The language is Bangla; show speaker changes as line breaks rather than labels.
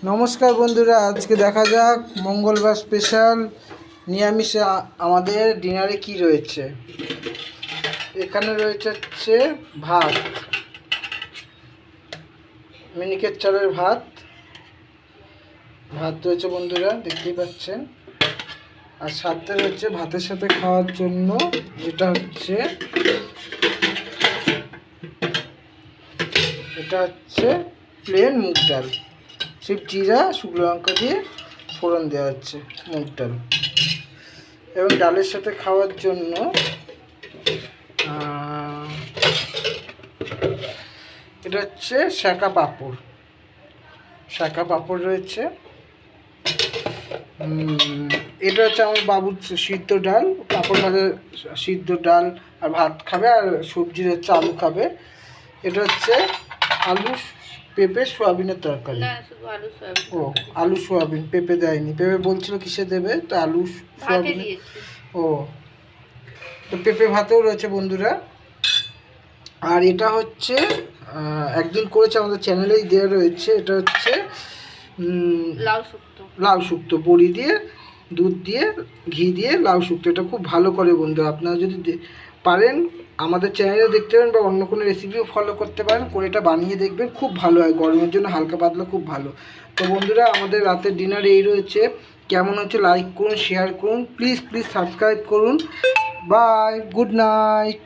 নমস্কার বন্ধুরা, আজকে দেখা যাক মঙ্গলবার স্পেশাল নিরামিষে আমাদের ডিনারে কি রয়েছে। এখানে রয়েছে হচ্ছে ভাত, মিনিকেট চালের ভাত রয়েছে বন্ধুরা, দেখতেই পাচ্ছেন। আর সাথে রয়েছে ভাতের সাথে খাওয়ার জন্য যেটা হচ্ছে প্লেন মুগ ডাল, শিব জিরা শুকনো লঙ্কা দিয়ে ফোড়ন দেওয়া হচ্ছে মুগ ডাল। এবং ডালের সাথে খাওয়ার জন্য এটা হচ্ছে শাঁকা পাঁপড় রয়েছে। এটা হচ্ছে আমার বাবুর সিদ্ধ ডাল, পাঁপড় ভাজা, সিদ্ধ ডাল আর ভাত খাবে, আর সবজির হচ্ছে আলু খাবে। এটা হচ্ছে আলু পেঁপে সোয়াবিনের তরকারি। ও আলু সোয়াবিন, পেঁপে দেয়নি। পেঁপে বলছিল কিসে দেবে, তো আলু সোয়াবিন। ও তো পেঁপে ভাতেও রয়েছে বন্ধুরা। আর এটা হচ্ছে একদিন করেছে আমাদের চ্যানেলেই দেওয়া রয়েছে। এটা হচ্ছে লাউ শুক্তো, বড়ি দিয়ে, দুধ দিয়ে, ঘি দিয়ে লাউ শুক্তো। এটা খুব ভালো করে বন্ধুরা, আপনারা যদি পারেন আমাদের চ্যানেলে দেখতে পারেন বা অন্য কোনো রেসিপিও ফলো করতে পারেন, করে এটা বানিয়ে দেখবেন, খুব ভালো হয়। গরমের জন্য হালকা পাতলা খুব ভালো। তো বন্ধুরা, আমাদের রাতের ডিনার এই রয়েছে। কেমন হচ্ছে লাইক করুন, শেয়ার করুন, প্লিজ সাবস্ক্রাইব করুন। Bye, good night.